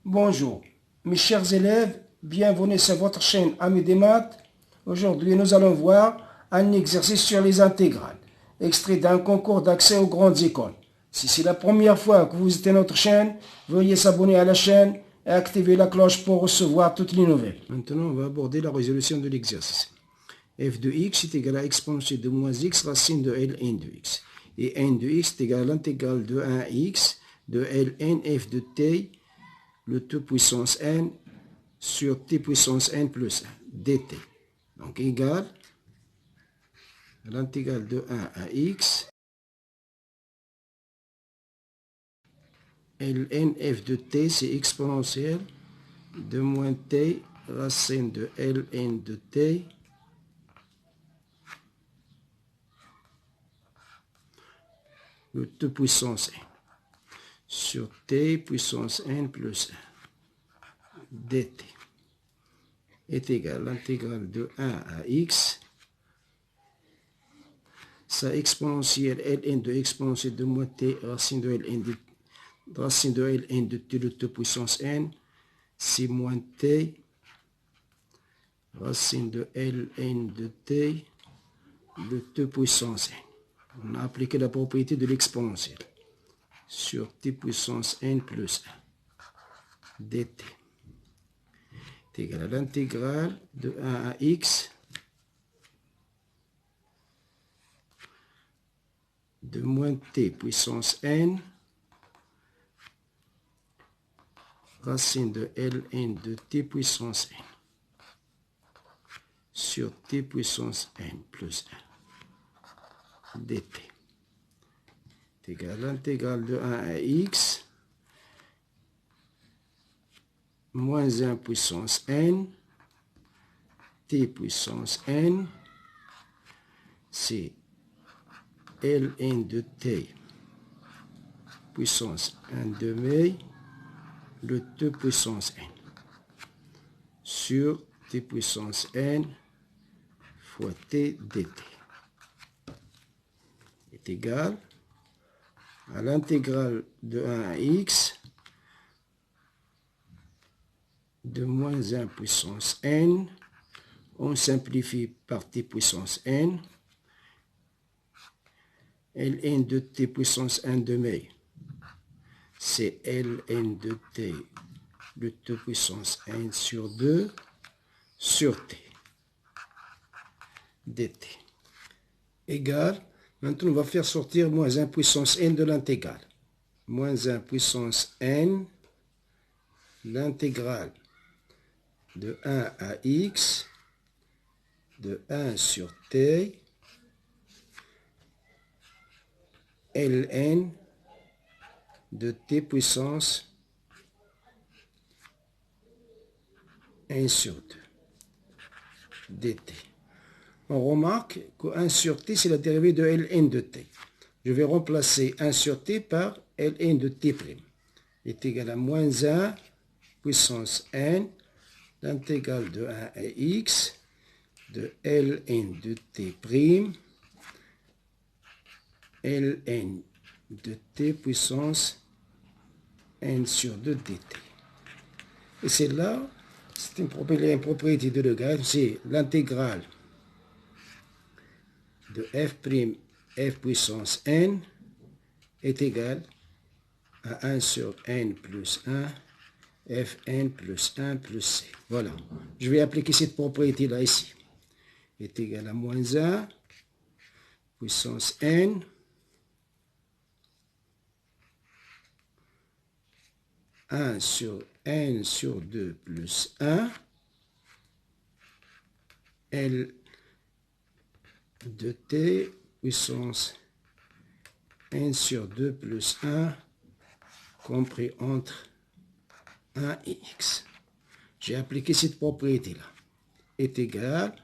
Bonjour, mes chers élèves, bienvenue sur votre chaîne Amis des maths. Aujourd'hui, nous allons voir un exercice sur les intégrales, extrait d'un concours d'accès aux grandes écoles. Si c'est la première fois que vous visitez notre chaîne, veuillez s'abonner à la chaîne et activer la cloche pour recevoir toutes les nouvelles. Maintenant, on va aborder la résolution de l'exercice. f de x est égal à exponentielle de moins x racine de ln de x. Et n de x est égal à l'intégrale de 1x de ln f de t, le t puissance n sur t puissance n plus 1 dt. Donc égal à l'intégrale de 1 à x ln f de t, c'est exponentielle de moins t racine de ln de t le t puissance n sur t puissance n plus 1 dt est égal à l'intégrale de 1 à x, sa exponentielle ln de exponentielle de moins t racine de ln de t le t puissance n, c'est moins t racine de ln de t le t puissance n. On a appliqué la propriété de l'exponentielle sur t puissance n plus 1 dt est égal à l'intégrale de 1 à x de moins t puissance n racine de ln de t puissance n sur t puissance n plus 1 dt est égal à l'intégrale de 1 à x moins 1 puissance n t puissance n, c'est ln de t puissance 1 demi le t puissance n sur t puissance n fois t dt est égal à l'intégrale de 1 à x de moins 1 puissance n, on simplifie par t puissance n, ln de t puissance 1 demi, c'est ln de t, le t puissance n sur 2, sur t, dt, égale, maintenant on va faire sortir moins 1 puissance n de l'intégrale. Moins 1 puissance n, l'intégrale de 1 à x, de 1 sur t, ln de t puissance 1 sur 2 dt. On remarque que 1 sur t, c'est la dérivée de ln de t. Je vais remplacer 1 sur t par ln de t' est égal à moins 1 puissance n, l'intégrale de 1 à x, de ln de t', ln de t puissance n sur 2 dt. Et c'est là, c'est une propriété de Legendre, c'est l'intégrale de f' puissance n est égale à 1 sur n plus 1 fn plus 1 plus c. Voilà. Je vais appliquer cette propriété-là ici. Est égal à moins 1 puissance n sur n sur 2 plus 1 L de t puissance n sur 2 plus 1 compris entre 1 et x. J'ai appliqué cette propriété-là. Est égal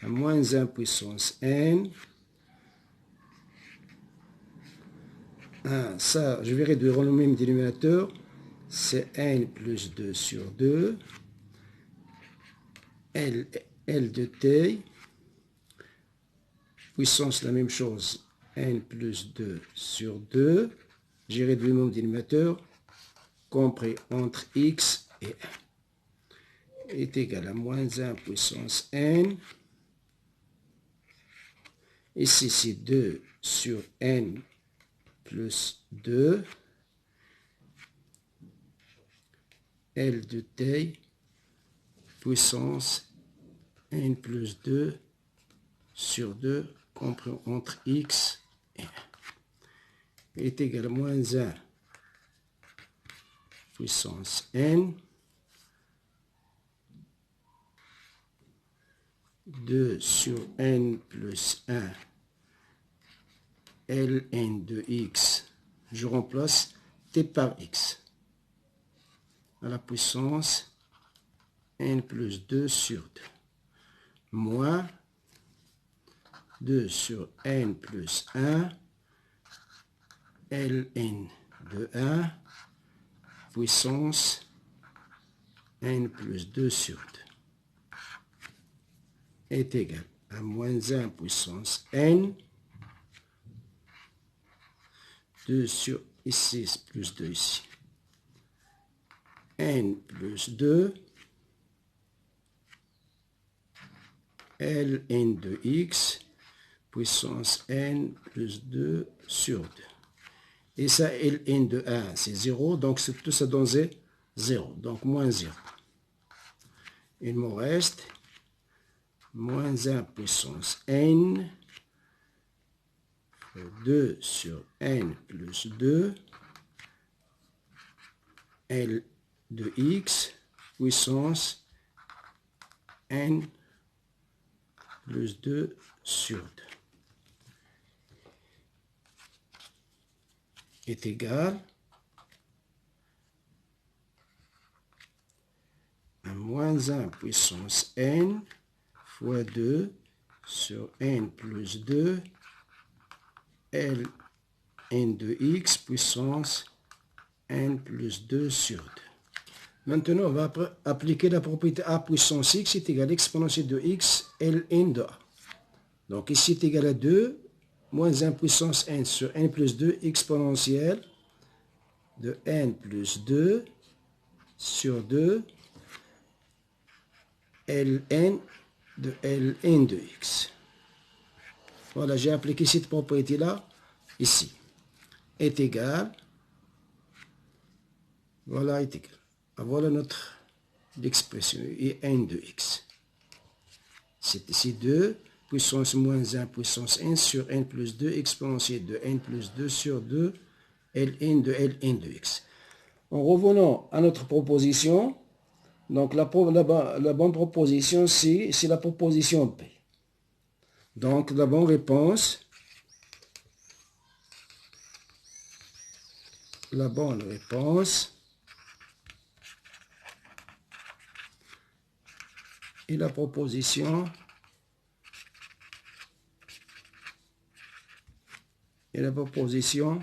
à moins 1 puissance n. Ça, je vais réduire le même dénominateur. C'est n plus 2 sur 2. L de t. Puissance, la même chose. N plus 2 sur 2. J'ai réduit mon dénominateur. compris entre x et 1 est égal à moins 1 puissance n. Ici, c'est 2 sur n plus 2. L de t puissance n plus 2 sur 2 compris entre x et 1 est égal à moins 1 puissance n 2 sur n plus 1 ln de x, je remplace t par x à la puissance n plus 2 sur 2 moins 2 sur n plus 1 ln de 1 puissance n plus 2 sur 2 est égal à moins 1 puissance n 2 sur ici plus 2 ici n plus 2 ln de x puissance n plus 2 sur 2. Et ça, ln de 1, c'est 0, donc tout ça donne 0, donc moins 0. Il me reste moins 1 puissance n 2 sur n plus 2 L de x puissance n plus 2 sur 2 est égal à moins 1 puissance n fois 2 sur n plus 2 L n de x puissance n plus 2 sur 2. Maintenant, on va appliquer la propriété a puissance x est égal à l'exponentielle de x ln de a. Donc ici est égal à 2 moins 1 puissance n sur n plus 2 exponentielle de n plus 2 sur 2 ln de ln de x. Voilà, j'ai appliqué cette propriété-là ici. Est égal. Voilà, est égal. Voilà notre expression, et n de x. C'est ici 2 puissance moins 1 puissance n sur n plus 2 exponentielle de n plus 2 sur 2 ln de x. En revenant à notre proposition, donc la bonne proposition, c'est la proposition B. Donc la bonne réponse, est la proposition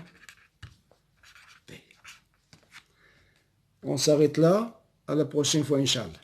B. On s'arrête là. À la prochaine fois, Inch'Allah.